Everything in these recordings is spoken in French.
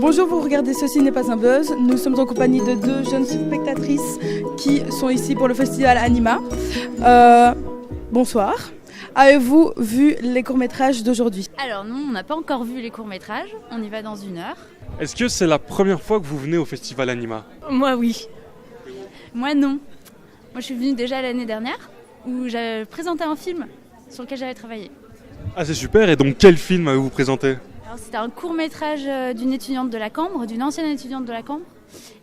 Bonjour, vous regardez Ceci n'est pas un buzz. Nous sommes en compagnie de deux jeunes spectatrices qui sont ici pour le festival Anima. Bonsoir. Avez-vous vu les courts-métrages d'aujourd'hui? Alors non, on n'a pas encore vu les courts-métrages, on y va dans 1 heure. Est-ce que c'est la première fois que vous venez au festival Anima? Moi oui. Moi non. Moi je suis venue déjà l'année dernière où j'avais présenté un film sur lequel j'avais travaillé. Ah, c'est super, et donc quel film avez-vous présenté? Alors c'était un court-métrage d'une étudiante de la Cambre, d'une ancienne étudiante de la Cambre.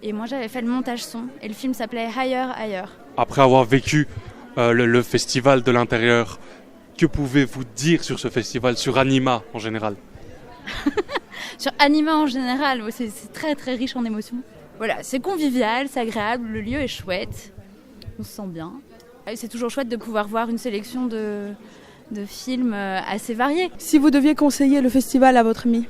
Et moi j'avais fait le montage son et le film s'appelait Higher. Après avoir vécu le festival de l'intérieur, que pouvez-vous dire sur ce festival, sur Anima en général? Sur Anima en général, c'est très très riche en émotions. Voilà, c'est convivial, c'est agréable, le lieu est chouette, on se sent bien. Et c'est toujours chouette de pouvoir voir une sélection de films assez variés. Si vous deviez conseiller le festival à votre ami,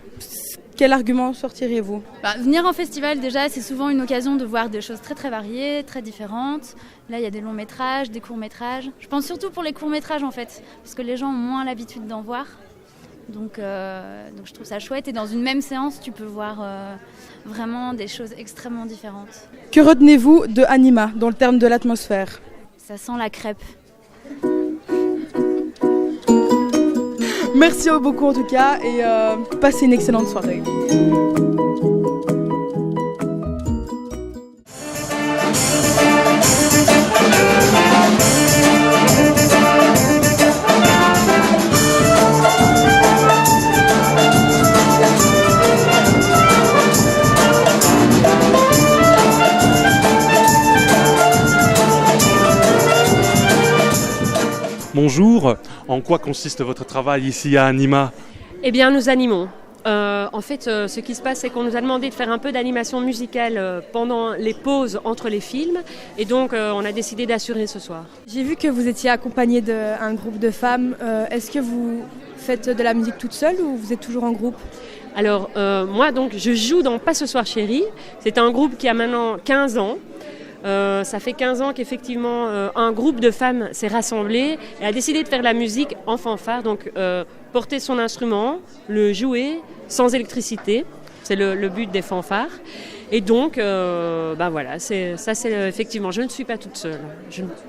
quel argument sortiriez-vous? Venir en festival, déjà, c'est souvent une occasion de voir des choses très très variées, très différentes. Là, il y a des longs métrages, des courts métrages. Je pense surtout pour les courts métrages en fait, parce que les gens ont moins l'habitude d'en voir. Donc je trouve ça chouette. Et dans une même séance, tu peux voir vraiment des choses extrêmement différentes. Que retenez-vous de Anima dans le terme de l'atmosphère? Ça sent la crêpe. Merci beaucoup en tout cas et passez une excellente soirée. Bonjour, en quoi consiste votre travail ici à Anima? Eh bien, nous animons. Ce qui se passe, c'est qu'on nous a demandé de faire un peu d'animation musicale pendant les pauses entre les films. Et donc, on a décidé d'assurer ce soir. J'ai vu que vous étiez accompagnée d'un groupe de femmes. Est-ce que vous faites de la musique toute seule ou vous êtes toujours en groupe? Alors, moi, donc, je joue dans Pas ce soir chérie. C'est un groupe qui a maintenant 15 ans. Ça fait 15 ans qu'effectivement un groupe de femmes s'est rassemblé et a décidé de faire de la musique en fanfare, donc porter son instrument, le jouer sans électricité, c'est le but des fanfares. Et donc, voilà, c'est effectivement, je ne suis pas toute seule,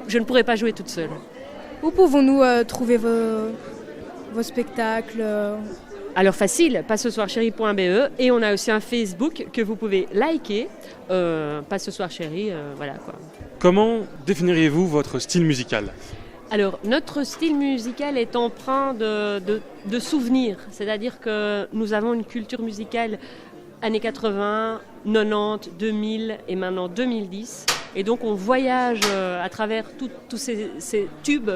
je ne pourrais pas jouer toute seule. Où pouvons-nous trouver vos spectacles? Alors facile, pascesoirchérie.be, et on a aussi un Facebook que vous pouvez liker, Pas ce soir chérie, voilà quoi. Comment définiriez-vous votre style musical? Alors notre style musical est empreint de souvenirs, c'est-à-dire que nous avons une culture musicale années 80, 90, 2000 et maintenant 2010, et donc on voyage à travers tous ces tubes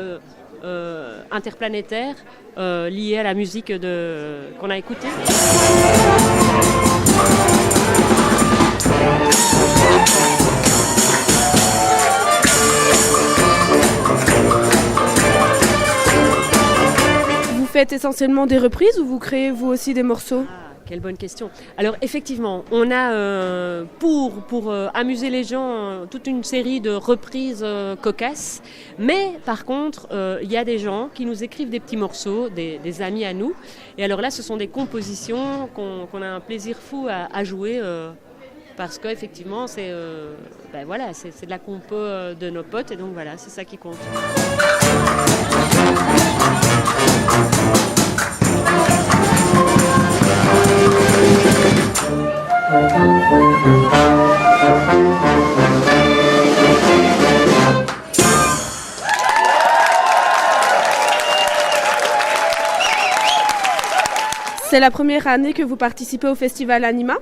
interplanétaires liés à la musique qu'on a écoutée. Vous faites essentiellement des reprises ou vous créez vous aussi des morceaux? Quelle bonne question. Alors effectivement, on a pour amuser les gens toute une série de reprises cocasses, mais par contre, il y a des gens qui nous écrivent des petits morceaux, des amis à nous, et alors là, ce sont des compositions qu'on a un plaisir fou à jouer, parce qu'effectivement, c'est de la compo de nos potes, et donc voilà, c'est ça qui compte. C'est la première année que vous participez au festival Anima?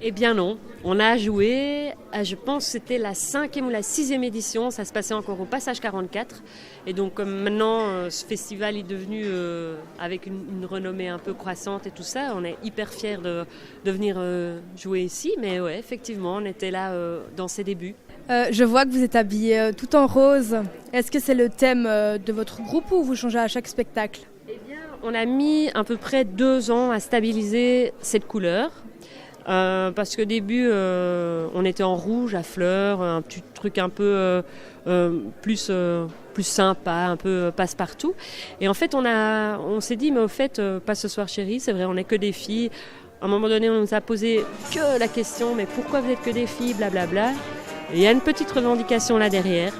Eh bien non, on a joué, je pense que c'était la 5e ou la 6e édition, ça se passait encore au Passage 44. Et donc comme maintenant ce festival est devenu avec une renommée un peu croissante et tout ça, on est hyper fiers de venir jouer ici. Mais ouais, effectivement, on était là dans ses débuts. Je vois que vous êtes habillée tout en rose. Est-ce que c'est le thème de votre groupe ou vous changez à chaque spectacle? Eh bien, on a mis à peu près 2 ans à stabiliser cette couleur. Parce qu'au début, on était en rouge à fleurs, un petit truc un peu plus sympa, un peu passe-partout. Et en fait, on s'est dit, mais au fait, pas ce soir chérie, c'est vrai, on n'est que des filles. À un moment donné, on nous a posé que la question, mais pourquoi vous êtes que des filles, blablabla. Et il y a une petite revendication là derrière.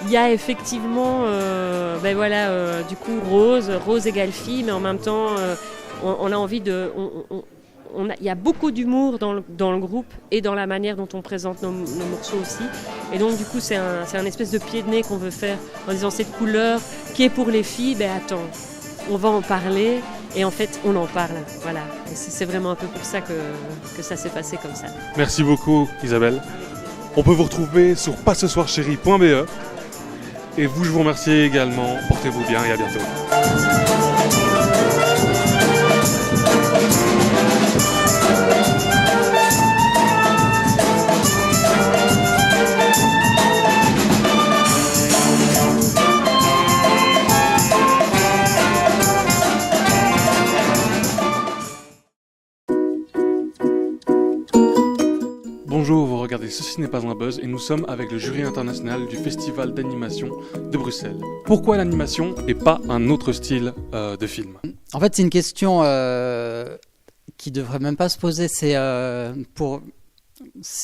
Il y a effectivement, du coup, rose égale fille, mais en même temps, on a envie de... il y a beaucoup d'humour dans le groupe et dans la manière dont on présente nos morceaux aussi. Et donc, du coup, c'est un espèce de pied de nez qu'on veut faire en disant cette couleur qui est pour les filles, attends, on va en parler. Et en fait, on en parle. Voilà. Et c'est vraiment un peu pour ça que ça s'est passé comme ça. Merci beaucoup, Isabelle. On peut vous retrouver sur pascesoirchérie.be. Et vous, je vous remercie également. Portez-vous bien et à bientôt. Bonjour, vous regardez Ceci n'est pas un buzz et nous sommes avec le jury international du Festival d'animation de Bruxelles. Pourquoi l'animation et pas un autre style de film ? En fait, c'est une question qui devrait même pas se poser. C'est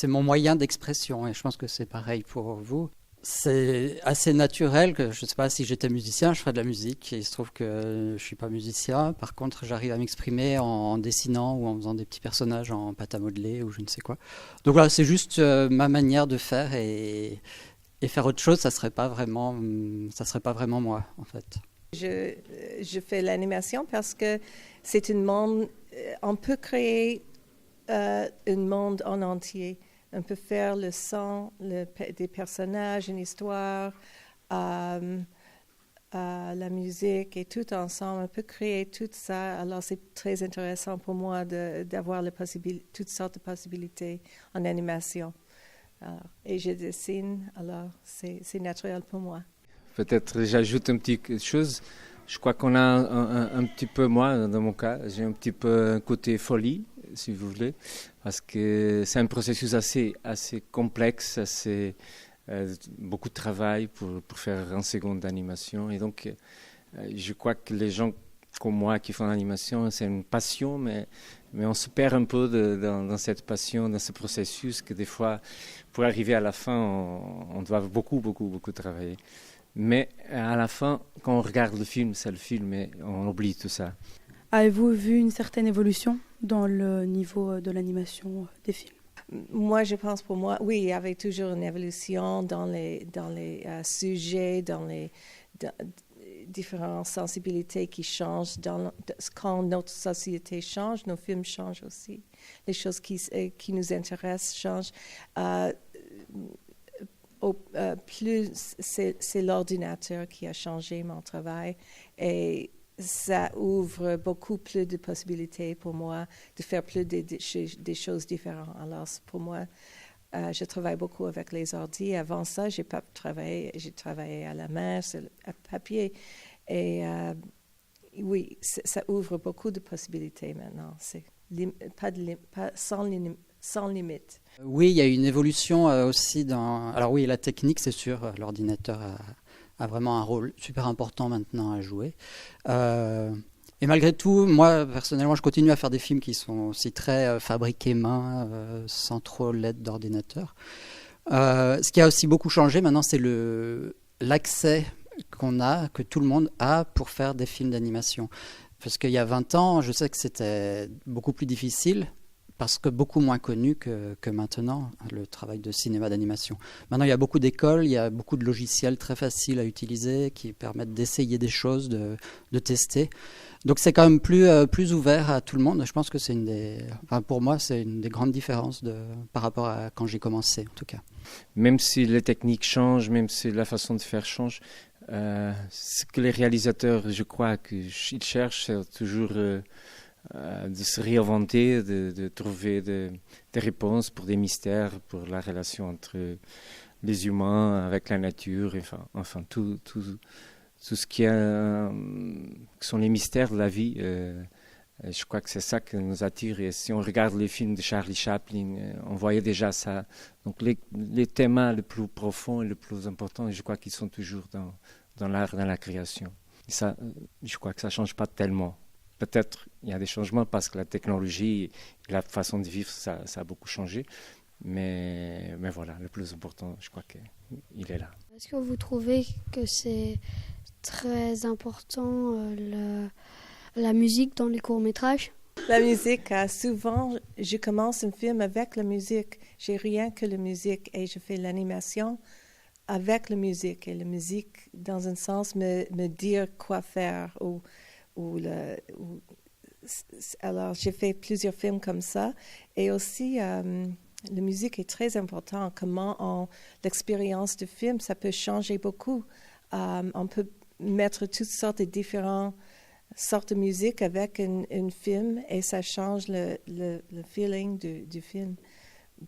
mon moyen d'expression et je pense que c'est pareil pour vous. C'est assez naturel que, je ne sais pas, si j'étais musicien, je ferais de la musique. Et il se trouve que je ne suis pas musicien. Par contre, j'arrive à m'exprimer en dessinant ou en faisant des petits personnages en pâte à modeler ou je ne sais quoi. Donc voilà, c'est juste ma manière de faire et faire autre chose, ça serait pas vraiment moi, en fait. Je fais l'animation parce que c'est un monde, on peut créer un monde en entier. On peut faire le son, des personnages, une histoire, la musique et tout ensemble. On peut créer tout ça. Alors, c'est très intéressant pour moi d'avoir toutes sortes de possibilités en animation. Alors, et je dessine, alors c'est naturel pour moi. Peut-être j'ajoute une petite chose. Je crois qu'on a un petit peu, moi, dans mon cas, j'ai un petit peu un côté folie, si vous voulez, parce que c'est un processus assez complexe, beaucoup de travail pour faire un seconde d'animation. Et donc, je crois que les gens comme moi qui font l'animation, c'est une passion, mais on se perd un peu dans cette passion, dans ce processus, que des fois, pour arriver à la fin, on doit beaucoup travailler. Mais à la fin, quand on regarde le film, c'est le film et on oublie tout ça. Avez-vous vu une certaine évolution dans le niveau de l'animation des films ? Moi, je pense pour moi, oui, il y avait toujours une évolution dans les sujets, dans les différentes sensibilités qui changent. Quand notre société change, nos films changent aussi. Les choses qui nous intéressent changent. Plus c'est l'ordinateur qui a changé mon travail et ça ouvre beaucoup plus de possibilités pour moi de faire plus des choses différentes. Alors pour moi, je travaille beaucoup avec les ordi. Avant ça, j'ai travaillé à la main, sur le papier et oui, ça ouvre beaucoup de possibilités maintenant. C'est sans limite. Oui, il y a une évolution aussi dans... Alors oui, la technique, c'est sûr, l'ordinateur a vraiment un rôle super important maintenant à jouer. Et malgré tout, moi, personnellement, je continue à faire des films qui sont aussi très fabriqués main, sans trop l'aide d'ordinateur. Ce qui a aussi beaucoup changé maintenant, c'est l'accès que tout le monde a pour faire des films d'animation. Parce qu'il y a 20 ans, je sais que c'était beaucoup plus difficile, parce que beaucoup moins connu que maintenant, le travail de cinéma d'animation. Maintenant, il y a beaucoup d'écoles, il y a beaucoup de logiciels très faciles à utiliser qui permettent d'essayer des choses, de tester. Donc c'est quand même plus ouvert à tout le monde. Je pense que pour moi, c'est une des grandes différences par rapport à quand j'ai commencé, en tout cas. Même si les techniques changent, même si la façon de faire change, ce que les réalisateurs, je crois qu'ils cherchent, c'est toujours... de se réinventer, de trouver des réponses pour des mystères, pour la relation entre les humains avec la nature, enfin tout ce qui sont les mystères de la vie. Je crois que c'est ça qui nous attire. Et si on regarde les films de Charlie Chaplin, on voyait déjà ça. Donc les thèmes les plus profonds et les plus importants, je crois qu'ils sont toujours dans l'art, dans la création. Et ça, je crois que ça ne change pas tellement. peut-être il y a des changements parce que la technologie et la façon de vivre, ça a beaucoup changé. Mais voilà, le plus important, je crois qu'il est là. Est-ce que vous trouvez que c'est très important la musique dans les courts-métrages? La musique, souvent, je commence un film avec la musique. J'ai rien que la musique et je fais l'animation avec la musique. Et la musique, dans un sens, me dire quoi faire. Alors, j'ai fait plusieurs films comme ça. Et aussi, la musique est très importante. L'expérience du film, ça peut changer beaucoup. On peut mettre toutes sortes de différentes sortes de musique avec un film et ça change le feeling du film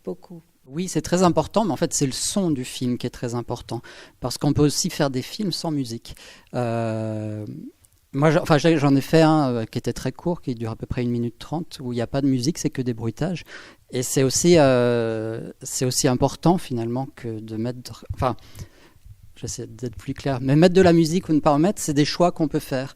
beaucoup. Oui, c'est très important, mais en fait, c'est le son du film qui est très important. Parce qu'on peut aussi faire des films sans musique. Moi, j'en ai fait un qui était très court, qui dure à peu près 1 minute 30, où il n'y a pas de musique, c'est que des bruitages. Et c'est aussi important, finalement, que de mettre... Enfin, j'essaie d'être plus clair, mais mettre de la musique ou ne pas en mettre, c'est des choix qu'on peut faire.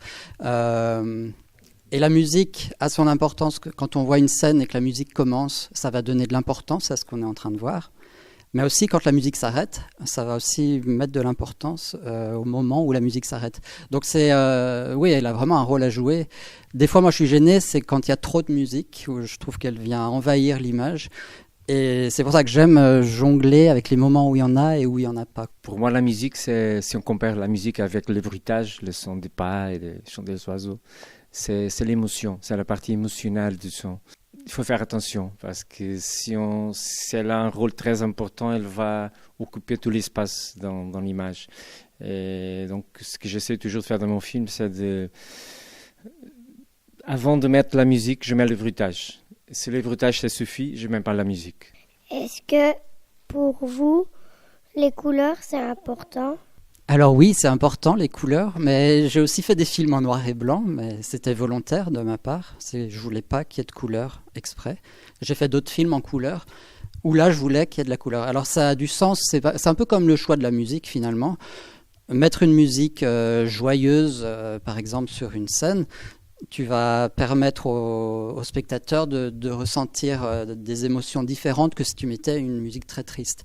Et la musique a son importance. Quand on voit une scène et que la musique commence, ça va donner de l'importance à ce qu'on est en train de voir. Mais aussi, quand la musique s'arrête, ça va aussi mettre de l'importance au moment où la musique s'arrête. Donc, oui, elle a vraiment un rôle à jouer. Des fois, moi, je suis gêné, c'est quand il y a trop de musique, où je trouve qu'elle vient envahir l'image. Et c'est pour ça que j'aime jongler avec les moments où il y en a et où il n'y en a pas. Pour moi, la musique, si on compare la musique avec le bruitage, le son des pas et le chant des oiseaux, c'est l'émotion, c'est la partie émotionnelle du son. Il faut faire attention parce que si elle a un rôle très important, elle va occuper tout l'espace dans l'image. Et donc, ce que j'essaie toujours de faire dans mon film, c'est avant de mettre la musique, je mets le bruitage. Si le bruitage, ça suffit, je ne mets pas la musique. Est-ce que pour vous, les couleurs, c'est important? Alors oui, c'est important, les couleurs, mais j'ai aussi fait des films en noir et blanc, mais c'était volontaire de ma part. Je ne voulais pas qu'il y ait de couleurs exprès. J'ai fait d'autres films en couleurs, où là, je voulais qu'il y ait de la couleur. Alors ça a du sens, c'est un peu comme le choix de la musique, finalement. Mettre une musique joyeuse, par exemple, sur une scène, tu vas permettre aux spectateurs de ressentir des émotions différentes que si tu mettais une musique très triste.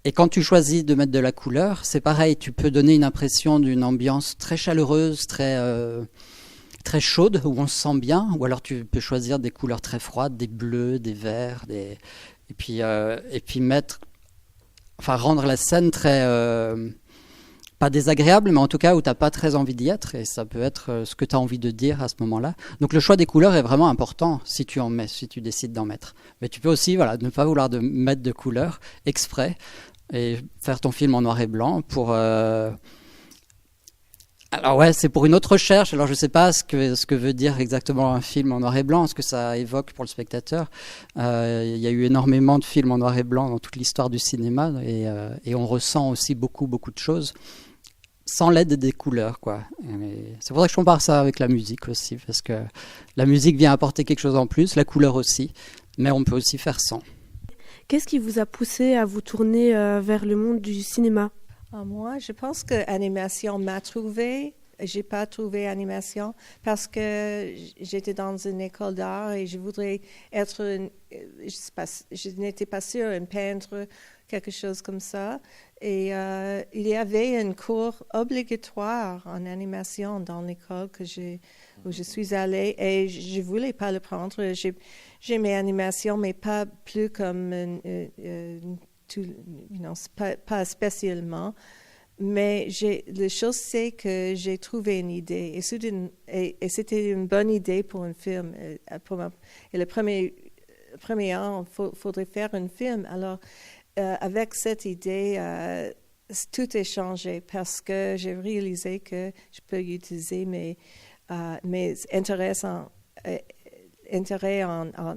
Et quand tu choisis de mettre de la couleur, c'est pareil, tu peux donner une impression d'une ambiance très chaleureuse, très chaude, où on se sent bien, ou alors tu peux choisir des couleurs très froides, des bleus, des verts, et puis rendre la scène très... pas désagréable, mais en tout cas où tu n'as pas très envie d'y être, et ça peut être ce que tu as envie de dire à ce moment-là. Donc le choix des couleurs est vraiment important si tu décides d'en mettre. Mais tu peux aussi ne pas vouloir mettre de couleurs exprès, et faire ton film en noir et blanc pour... Alors ouais, c'est pour une autre recherche. Alors je ne sais pas ce que veut dire exactement un film en noir et blanc, ce que ça évoque pour le spectateur. Il y a eu énormément de films en noir et blanc dans toute l'histoire du cinéma, et on ressent aussi beaucoup de choses sans l'aide des couleurs, quoi. Et c'est pour ça que je compare ça avec la musique aussi, parce que la musique vient apporter quelque chose en plus, la couleur aussi, mais on peut aussi faire sans. Qu'est-ce qui vous a poussé à vous tourner vers le monde du cinéma? Moi, je pense que l'animation m'a trouvé. Je n'ai pas trouvé animation parce que j'étais dans une école d'art et je voudrais être, je n'étais pas sûre, un peintre, quelque chose comme ça. Et il y avait un cours obligatoire en animation dans l'école où je suis allée et je ne voulais pas le prendre. J'aimais l'animation, mais pas plus comme, pas spécialement. Mais la chose, c'est que j'ai trouvé une idée et c'était une bonne idée pour un film. Et le premier an, il faudrait faire un film. Alors, avec cette idée, tout est changé parce que j'ai réalisé que je peux utiliser mes intérêts en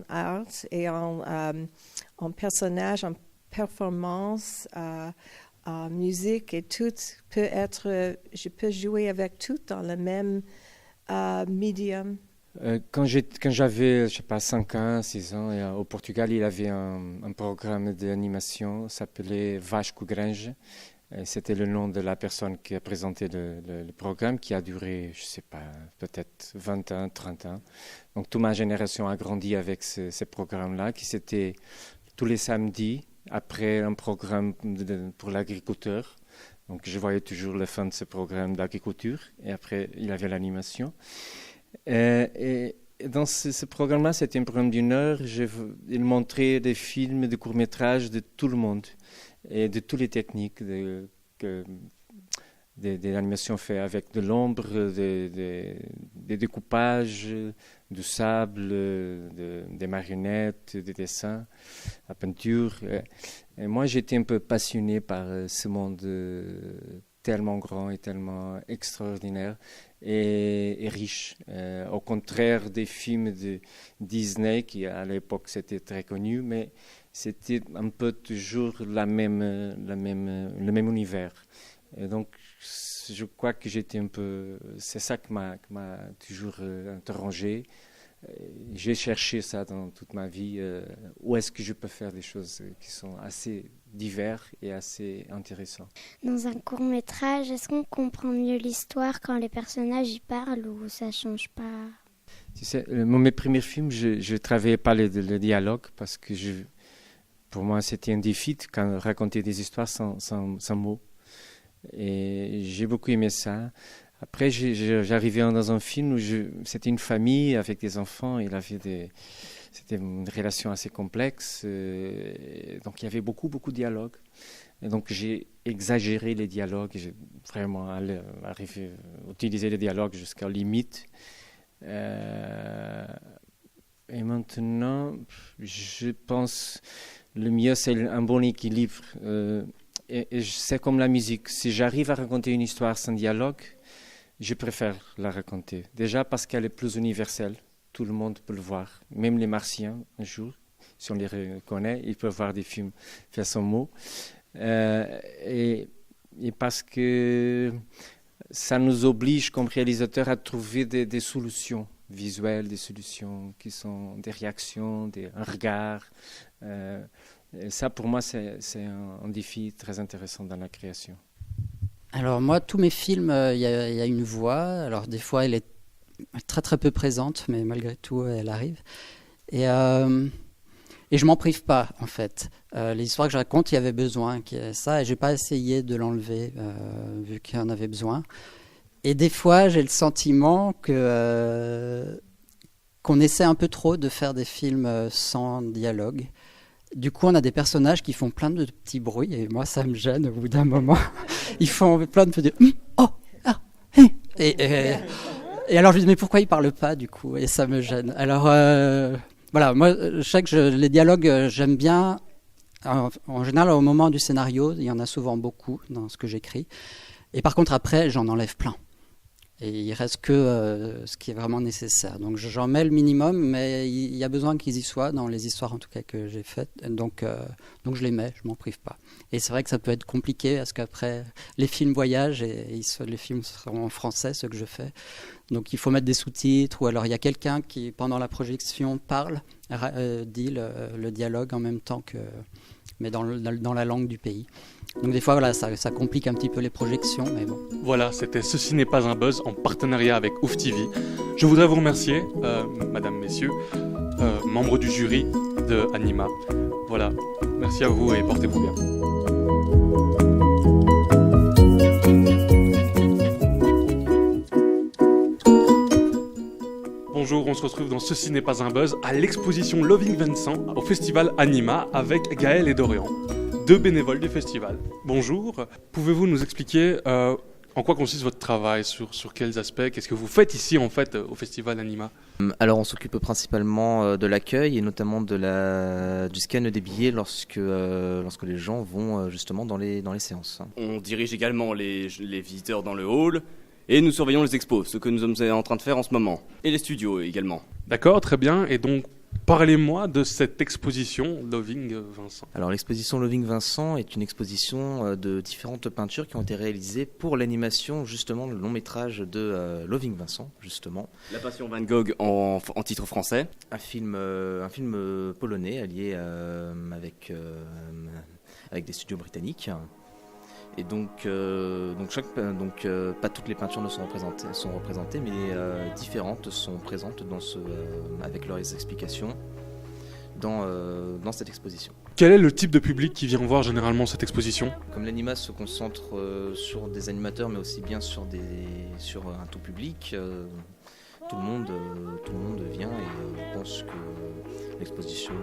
art et en personnage, en performance, en musique et tout peut être, je peux jouer avec tout dans le même médium. Quand j'avais, je sais pas, 5 ans, 6 ans, et, au Portugal, il y avait un programme d'animation, s'appelait Vasco Grange. Et c'était le nom de la personne qui a présenté le programme qui a duré, je ne sais pas, peut-être 20 ans, 30 ans. Donc toute ma génération a grandi avec ce programme-là, qui c'était tous les samedis, après un programme pour l'agriculteur. Donc je voyais toujours la fin de ce programme d'agriculture et après il y avait l'animation. Et dans ce programme-là, c'était un programme d'une heure. Il montrait des films, des courts-métrages de tout le monde et de toutes les techniques des animations faites avec de l'ombre, des découpages, du sable, des marionnettes, des dessins, la peinture. Et moi, j'étais un peu passionné par ce monde tellement grand et tellement extraordinaire et riche. Au contraire des films de Disney, qui à l'époque c'était très connu, mais c'était un peu toujours le même univers. Et donc, je crois que j'étais un peu... C'est ça qui m'a toujours interrogé. J'ai cherché ça dans toute ma vie. Où est-ce que je peux faire des choses qui sont assez diverses et assez intéressantes. Dans un court-métrage, est-ce qu'on comprend mieux l'histoire quand les personnages y parlent ou ça ne change pas? Tu sais, mes premiers films, je ne travaillais pas le dialogue parce que pour moi, c'était un défi de raconter des histoires sans mots. Et j'ai beaucoup aimé ça. Après, j'arrivais dans un film où c'était une famille avec des enfants. C'était une relation assez complexe. Donc, il y avait beaucoup de dialogues. Et donc, j'ai exagéré les dialogues. J'ai vraiment arrivé à utiliser les dialogues jusqu'à la limite. Et maintenant, je pense le mieux, c'est un bon équilibre. Et c'est comme la musique. Si j'arrive à raconter une histoire sans dialogue, je préfère la raconter. Déjà parce qu'elle est plus universelle. Tout le monde peut le voir. Même les Martiens, un jour, si on les reconnaît, ils peuvent voir des films faits sans mots. Et parce que ça nous oblige, comme réalisateurs, à trouver des solutions visuelles, des solutions qui sont des réactions, un regard. Et ça, pour moi, c'est un défi très intéressant dans la création. Alors moi, tous mes films, il y a une voix. Alors des fois, elle est très très peu présente, mais malgré tout, elle arrive. Et je m'en prive pas, en fait. Les histoires que je raconte, il y avait besoin qu'il y ait ça, et j'ai pas essayé de l'enlever, vu qu'il y en avait besoin. Et des fois, j'ai le sentiment qu'on essaie un peu trop de faire des films sans dialogue. Du coup, on a des personnages qui font plein de petits bruits, et moi, ça me gêne au bout d'un moment. Ils font plein de petits oh, ah, et alors je me dis, mais pourquoi ils parlent pas, du coup? Et ça me gêne. Alors, voilà, moi, je sais que les dialogues, j'aime bien. En général, au moment du scénario, il y en a souvent beaucoup dans ce que j'écris. Et par contre, après, j'en enlève plein. Et il reste que ce qui est vraiment nécessaire. Donc j'en mets le minimum, mais il y a besoin qu'ils y soient dans les histoires en tout cas que j'ai faites. Donc je les mets, je m'en prive pas. Et c'est vrai que ça peut être compliqué parce qu'après les films voyagent et les films seront en français, ceux que je fais. Donc il faut mettre des sous-titres ou alors il y a quelqu'un qui pendant la projection parle, dit le dialogue en même temps que, mais dans la langue du pays. Donc des fois, voilà, ça complique un petit peu les projections, mais bon. Voilà, c'était Ceci n'est pas un buzz en partenariat avec Ouf TV. Je voudrais vous remercier, madame, messieurs, membres du jury de Anima. Voilà, merci à vous et portez-vous bien. Bonjour, on se retrouve dans Ceci n'est pas un buzz à l'exposition Loving Vincent au festival Anima avec Gaël et Dorian, deux bénévoles du festival. Bonjour, pouvez-vous nous expliquer en quoi consiste votre travail, sur quels aspects, qu'est-ce que vous faites ici en fait au festival Anima? Alors on s'occupe principalement de l'accueil et notamment du scan des billets lorsque les gens vont justement dans les séances. On dirige également les visiteurs dans le hall. Et nous surveillons les expos, ce que nous sommes en train de faire en ce moment. Et les studios également. D'accord, très bien. Et donc, parlez-moi de cette exposition Loving Vincent. Alors, l'exposition Loving Vincent est une exposition de différentes peintures qui ont été réalisées pour l'animation, justement, le long métrage de Loving Vincent, justement. La Passion Van Gogh en titre français. Un film polonais allié avec des studios britanniques. Et donc pas toutes les peintures ne sont représentées, mais différentes sont présentes avec leurs explications dans cette exposition. Quel est le type de public qui vient voir généralement cette exposition ? Comme l'Anima se concentre sur des animateurs, mais aussi bien sur un tout public, tout le monde vient et pense que l'exposition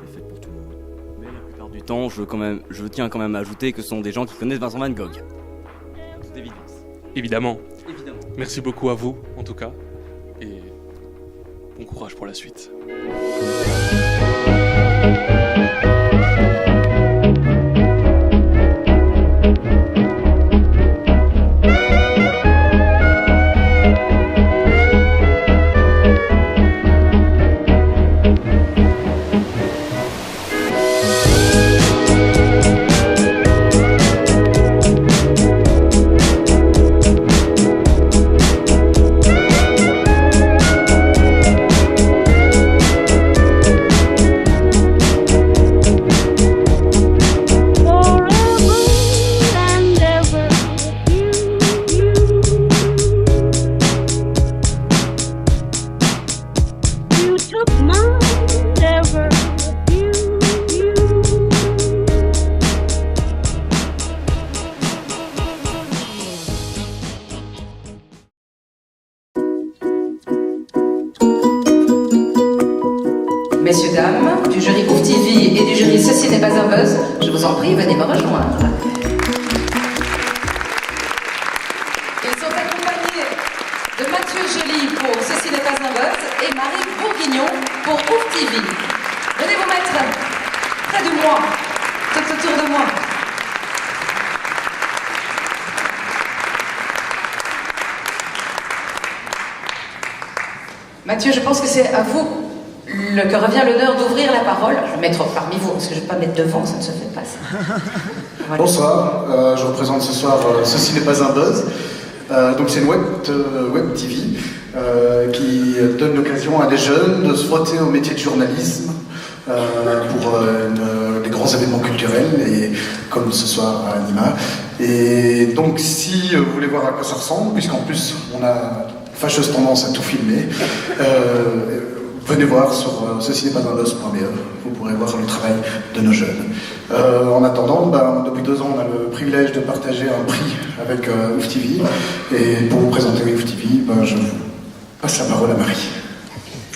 est faite pour tout le monde. Mais la plupart du temps, je tiens quand même à ajouter que ce sont des gens qui connaissent Vincent Van Gogh. C'est évident. Évidemment. Évidemment. Merci beaucoup à vous, en tout cas, et bon courage pour la suite. Messieurs, dames, du jury Ouf TV et du jury Ceci n'est pas un buzz, je vous en prie, venez me rejoindre. Ils sont accompagnés de Mathieu Joly pour Ceci n'est pas un buzz et Marie Bourguignon pour Ouf TV. Venez vous mettre près de moi, tout autour de moi. Mathieu, je pense que c'est à vous que revient l'honneur d'ouvrir la parole. Je vais mettre parmi vous, parce que je ne vais pas mettre devant, ça ne se fait pas ça. Voilà. Bonsoir, je représente ce soir Ceci n'est pas un buzz. Donc c'est une web TV qui donne l'occasion à des jeunes de se frotter au métier de journalisme pour des grands événements culturels, et comme ce soir à Anima. Et donc si vous voulez voir à quoi ça ressemble, puisqu'en plus on a fâcheuse tendance à tout filmer, venez voir sur ceci n'est pas un buzz.be, vous pourrez voir le travail de nos jeunes. En attendant, depuis 2 ans, on a le privilège de partager un prix avec Ouf TV. Et pour vous présenter Ouf TV, je vous passe la parole à Marie.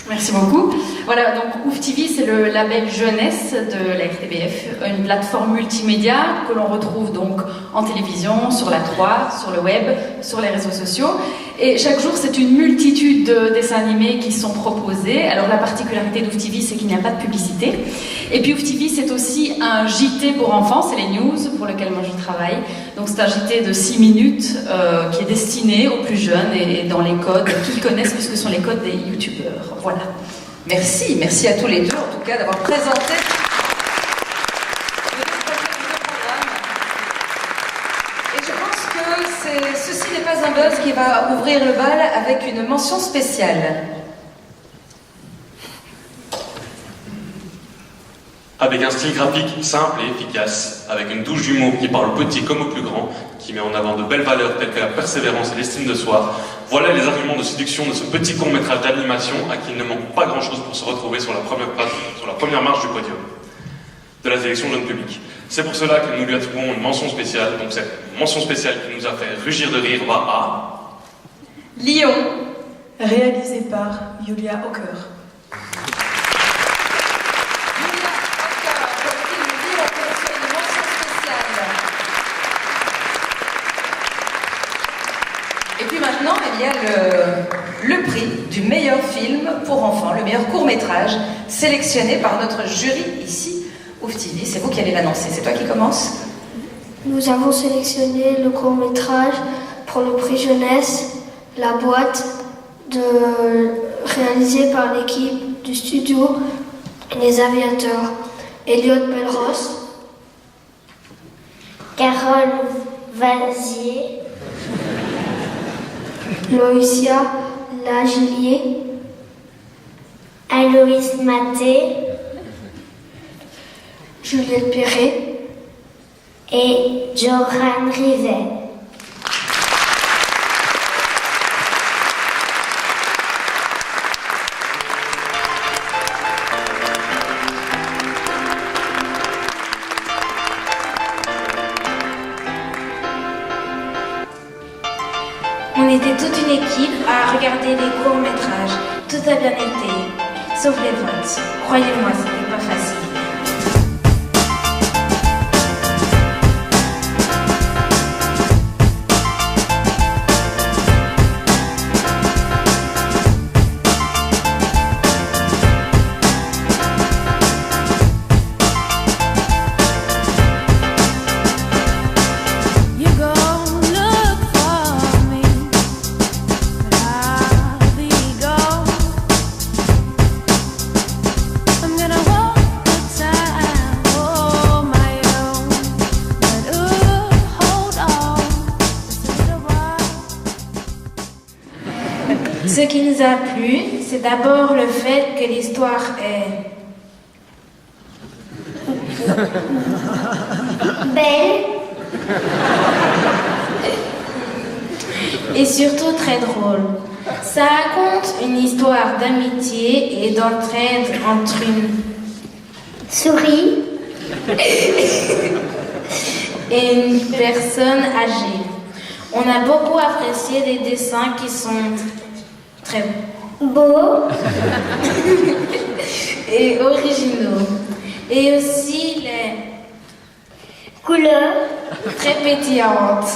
Merci beaucoup. Voilà, donc Ouf TV, c'est le label jeunesse de la RTBF, une plateforme multimédia que l'on retrouve donc en télévision, sur la 3, sur le web, sur les réseaux sociaux. Et chaque jour, c'est une multitude de dessins animés qui sont proposés. Alors la particularité d'Ouf TV, c'est qu'il n'y a pas de publicité. Et puis Ouf TV, c'est aussi un JT pour enfants, c'est les news pour lesquels moi je travaille. Donc c'est un JT de 6 minutes qui est destiné aux plus jeunes et dans les codes qu'ils connaissent, puisque ce sont les codes des youtubeurs. Voilà. Merci, merci à tous les deux en tout cas d'avoir présenté le programme. Et je pense que ceci n'est pas un buzz qui va ouvrir le bal avec une mention spéciale. Avec un style graphique simple et efficace, avec une touche d'humour qui parle au petit comme au plus grand, qui met en avant de belles valeurs telles que la persévérance et l'estime de soi, voilà les arguments de séduction de ce petit court-métrage d'animation à qui il ne manque pas grand-chose pour se retrouver sur la première marche du podium de la sélection jeune public. C'est pour cela que nous lui attribuons une mention spéciale. Donc cette mention spéciale qui nous a fait rugir de rire va à... Lyon, réalisé par Julia Hawker. Et puis maintenant, il y a le prix du meilleur film pour enfants, le meilleur court-métrage, sélectionné par notre jury ici, Ouf TV. C'est vous qui allez l'annoncer. C'est toi qui commence? Nous avons sélectionné le court-métrage pour le prix jeunesse, La boîte, réalisé par l'équipe du studio Les Aviateurs. Elliot Belros, Carole Vazier, Loïcia Lagillier, Aloïs Maté, Juliette Perret et Johan Rivet. On était toute une équipe à regarder les courts-métrages. Tout a bien été, sauf les votes. Croyez-moi, c'était pas facile. Ce qui nous a plu, c'est d'abord le fait que l'histoire est belle et surtout très drôle. Ça raconte une histoire d'amitié et d'entraide entre une souris et une personne âgée. On a beaucoup apprécié les dessins qui sont très beaux et originaux. Et aussi les couleurs très pétillantes.